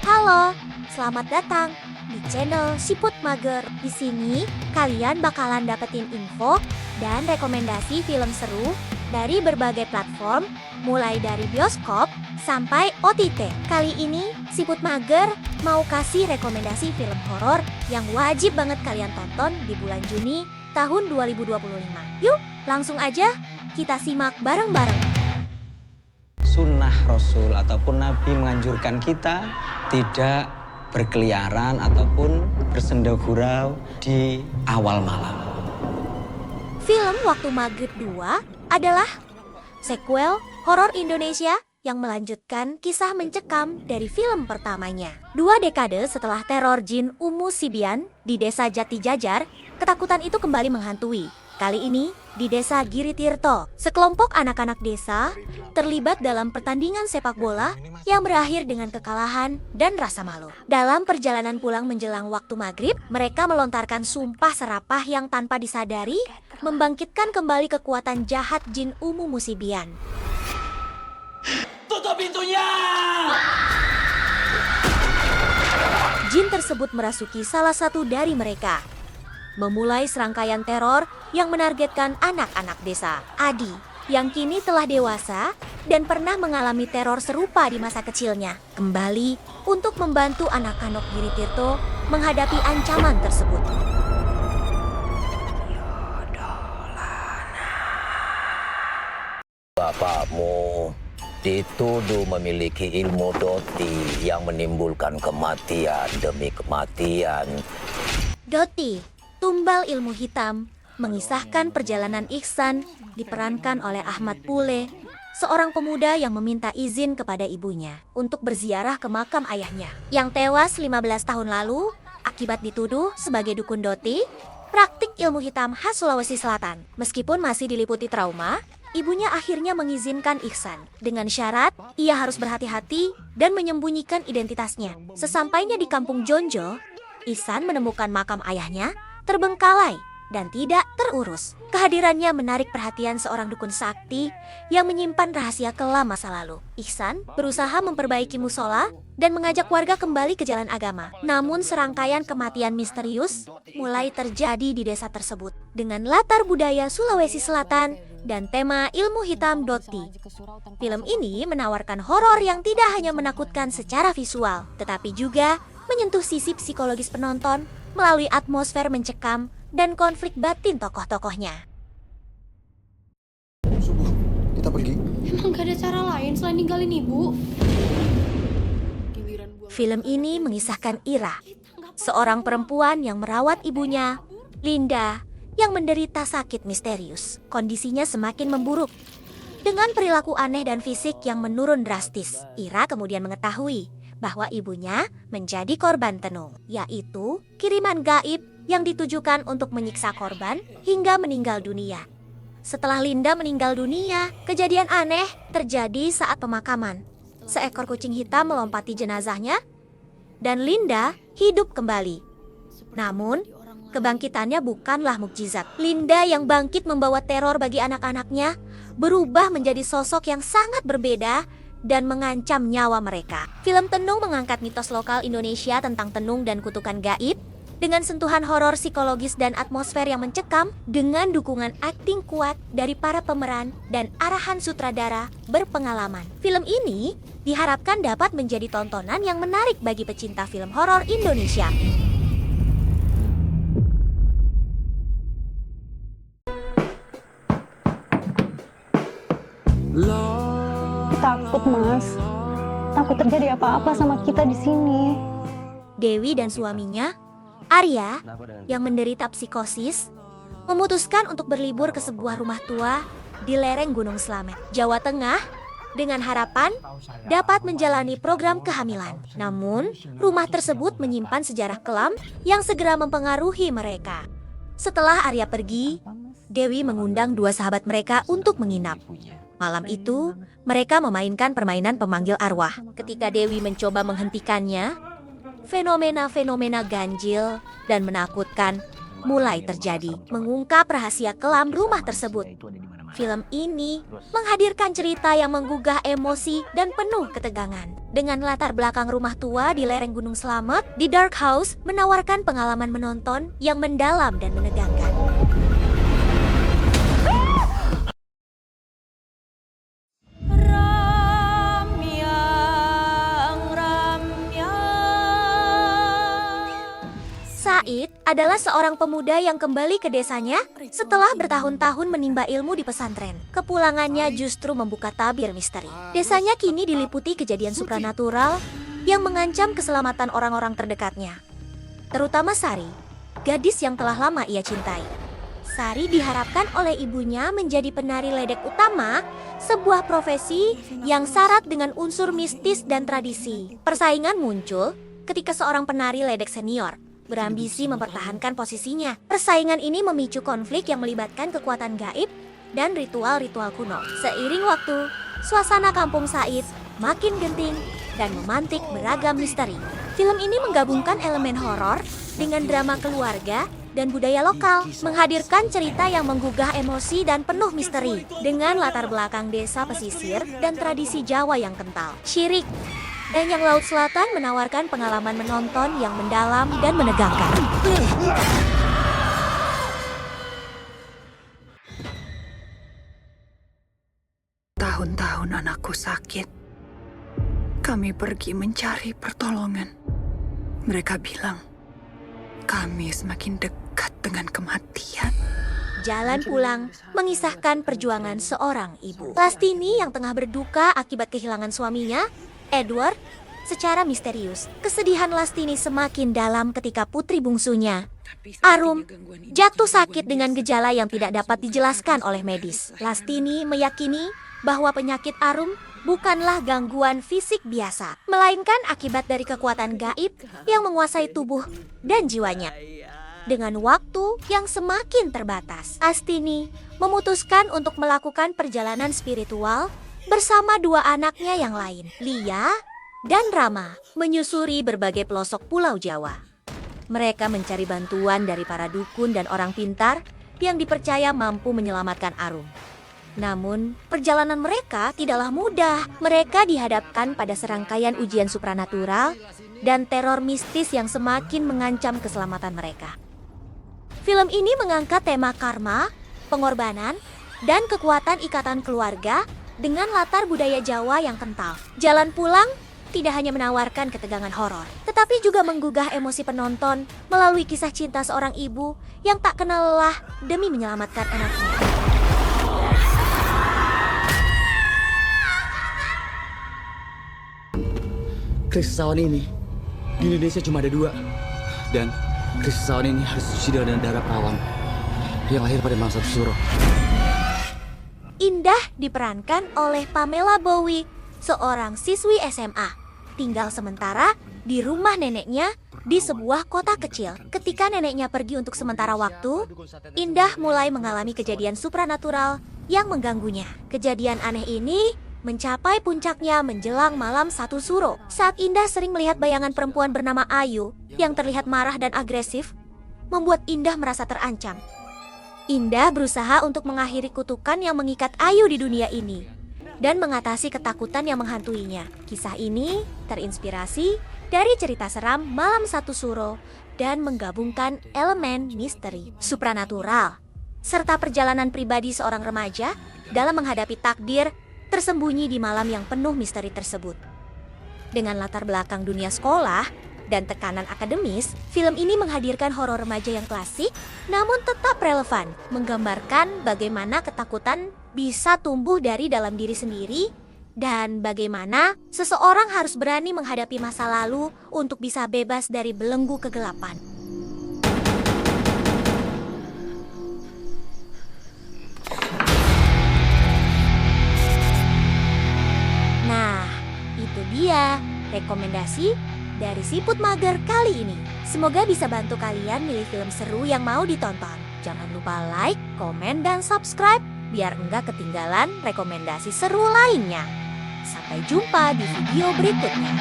Halo, selamat datang di channel Siput Mager. Di sini kalian bakalan dapetin info dan rekomendasi film seru dari berbagai platform, mulai dari bioskop sampai OTT. Kali ini Siput Mager mau kasih rekomendasi film horor yang wajib banget kalian tonton di bulan Juni tahun 2025. Yuk, langsung aja kita simak bareng-bareng. Sunnah Rasul ataupun Nabi menganjurkan kita tidak berkeliaran ataupun bersenda-gurau di awal malam. Film Waktu Maghrib 2 adalah sequel horor Indonesia yang melanjutkan kisah mencekam dari film pertamanya. 2 dekade setelah teror jin Umu Sibian di desa Jati Jajar, ketakutan itu kembali menghantui. Kali ini di desa Giritirto, sekelompok anak-anak desa terlibat dalam pertandingan sepak bola yang berakhir dengan kekalahan dan rasa malu. Dalam perjalanan pulang menjelang waktu maghrib, mereka melontarkan sumpah serapah yang tanpa disadari membangkitkan kembali kekuatan jahat jin Umu Musibian. Tutup pintunya! Jin tersebut merasuki salah satu dari mereka, memulai serangkaian teror yang menargetkan anak-anak desa. Adi, yang kini telah dewasa dan pernah mengalami teror serupa di masa kecilnya, kembali untuk membantu anak-anak Giritirto menghadapi ancaman tersebut. Bapakmu dituduh memiliki ilmu doti yang menimbulkan kematian demi kematian. Doti, tumbal ilmu hitam, mengisahkan perjalanan Ihsan diperankan oleh Ahmad Pule, seorang pemuda yang meminta izin kepada ibunya untuk berziarah ke makam ayahnya yang tewas 15 tahun lalu akibat dituduh sebagai dukun Doti, praktik ilmu hitam khas Sulawesi Selatan. Meskipun masih diliputi trauma, ibunya akhirnya mengizinkan Ihsan dengan syarat ia harus berhati-hati dan menyembunyikan identitasnya. Sesampainya di kampung Jonjo, Ihsan menemukan makam ayahnya terbengkalai dan tidak terurus. Kehadirannya menarik perhatian seorang dukun sakti yang menyimpan rahasia kelam masa lalu. Ihsan berusaha memperbaiki musola dan mengajak warga kembali ke jalan agama. Namun serangkaian kematian misterius mulai terjadi di desa tersebut dengan latar budaya Sulawesi Selatan dan tema ilmu hitam Doti. Film ini menawarkan horor yang tidak hanya menakutkan secara visual, tetapi juga menyentuh sisi psikologis penonton melalui atmosfer mencekam dan konflik batin tokoh-tokohnya. Subuh, kita pergi. Emang gak ada cara lain selain ninggalin ibu? Film ini mengisahkan Ira, seorang perempuan yang merawat ibunya, Linda, yang menderita sakit misterius. Kondisinya semakin memburuk. Dengan perilaku aneh dan fisik yang menurun drastis, Ira kemudian mengetahui bahwa ibunya menjadi korban tenung, yaitu kiriman gaib yang ditujukan untuk menyiksa korban hingga meninggal dunia. Setelah Linda meninggal dunia, kejadian aneh terjadi saat pemakaman. Seekor kucing hitam melompati jenazahnya dan Linda hidup kembali. Namun, kebangkitannya bukanlah mukjizat. Linda yang bangkit membawa teror bagi anak-anaknya berubah menjadi sosok yang sangat berbeda dan mengancam nyawa mereka. Film Tenung mengangkat mitos lokal Indonesia tentang tenung dan kutukan gaib dengan sentuhan horor psikologis dan atmosfer yang mencekam dengan dukungan akting kuat dari para pemeran dan arahan sutradara berpengalaman. Film ini diharapkan dapat menjadi tontonan yang menarik bagi pecinta film horor Indonesia. Takut, Mas. Takut terjadi apa-apa sama kita di sini. Dewi dan suaminya, Arya, yang menderita psikosis, memutuskan untuk berlibur ke sebuah rumah tua di lereng Gunung Slamet, Jawa Tengah, dengan harapan dapat menjalani program kehamilan. Namun, rumah tersebut menyimpan sejarah kelam yang segera mempengaruhi mereka. Setelah Arya pergi, Dewi mengundang 2 sahabat mereka untuk menginap. Malam itu, mereka memainkan permainan pemanggil arwah. Ketika Dewi mencoba menghentikannya, fenomena-fenomena ganjil dan menakutkan mulai terjadi, mengungkap rahasia kelam rumah tersebut. Film ini menghadirkan cerita yang menggugah emosi dan penuh ketegangan. Dengan latar belakang rumah tua di lereng Gunung Slamet, The Dark House menawarkan pengalaman menonton yang mendalam dan menegangkan. Said adalah seorang pemuda yang kembali ke desanya setelah bertahun-tahun menimba ilmu di pesantren. Kepulangannya justru membuka tabir misteri. Desanya kini diliputi kejadian supranatural yang mengancam keselamatan orang-orang terdekatnya, terutama Sari, gadis yang telah lama ia cintai. Sari diharapkan oleh ibunya menjadi penari ledek utama, sebuah profesi yang syarat dengan unsur mistis dan tradisi. Persaingan muncul ketika seorang penari ledek senior berambisi mempertahankan posisinya. Persaingan ini memicu konflik yang melibatkan kekuatan gaib dan ritual-ritual kuno. Seiring waktu, suasana kampung Said makin genting dan memantik beragam misteri. Film ini menggabungkan elemen horor dengan drama keluarga dan budaya lokal, menghadirkan cerita yang menggugah emosi dan penuh misteri dengan latar belakang desa pesisir dan tradisi Jawa yang kental. Syirik dan yang Laut Selatan menawarkan pengalaman menonton yang mendalam dan menegangkan. Tahun-tahun anakku sakit. Kami pergi mencari pertolongan. Mereka bilang, kami semakin dekat dengan kematian. Jalan pulang mengisahkan perjuangan seorang ibu. Lastini yang tengah berduka akibat kehilangan suaminya, Edward, secara misterius. Kesedihan Lastini semakin dalam ketika putri bungsunya, Arum, jatuh sakit dengan gejala yang tidak dapat dijelaskan oleh medis. Lastini meyakini bahwa penyakit Arum bukanlah gangguan fisik biasa, melainkan akibat dari kekuatan gaib yang menguasai tubuh dan jiwanya. Dengan waktu yang semakin terbatas, Astini memutuskan untuk melakukan perjalanan spiritual bersama dua anaknya yang lain, Lia dan Rama, menyusuri berbagai pelosok Pulau Jawa. Mereka mencari bantuan dari para dukun dan orang pintar yang dipercaya mampu menyelamatkan Arum. Namun, perjalanan mereka tidaklah mudah. Mereka dihadapkan pada serangkaian ujian supranatural dan teror mistis yang semakin mengancam keselamatan mereka. Film ini mengangkat tema karma, pengorbanan, dan kekuatan ikatan keluarga dengan latar budaya Jawa yang kental. Jalan pulang tidak hanya menawarkan ketegangan horor, tetapi juga menggugah emosi penonton melalui kisah cinta seorang ibu yang tak kenal lelah demi menyelamatkan anaknya. Krisis awan ini di Indonesia cuma ada 2, dan krisis awan ini harus dicuci dengan darah perawan yang lahir pada mangsa Suro. Indah diperankan oleh Pamela Bowie, seorang siswi SMA, tinggal sementara di rumah neneknya di sebuah kota kecil. Ketika neneknya pergi untuk sementara waktu, Indah mulai mengalami kejadian supranatural yang mengganggunya. Kejadian aneh ini mencapai puncaknya menjelang malam 1 Suro, saat Indah sering melihat bayangan perempuan bernama Ayu yang terlihat marah dan agresif, membuat Indah merasa terancam. Indah berusaha untuk mengakhiri kutukan yang mengikat Ayu di dunia ini dan mengatasi ketakutan yang menghantuinya. Kisah ini terinspirasi dari cerita seram Malam 1 Suro dan menggabungkan elemen misteri, supranatural, serta perjalanan pribadi seorang remaja dalam menghadapi takdir tersembunyi di malam yang penuh misteri tersebut. Dengan latar belakang dunia sekolah dan tekanan akademis, film ini menghadirkan horor remaja yang klasik namun tetap relevan, menggambarkan bagaimana ketakutan bisa tumbuh dari dalam diri sendiri dan bagaimana seseorang harus berani menghadapi masa lalu untuk bisa bebas dari belenggu kegelapan. Nah, itu dia rekomendasi dari Siput Mager kali ini. Semoga bisa bantu kalian milih film seru yang mau ditonton. Jangan lupa like, komen, dan subscribe biar enggak ketinggalan rekomendasi seru lainnya. Sampai jumpa di video berikutnya.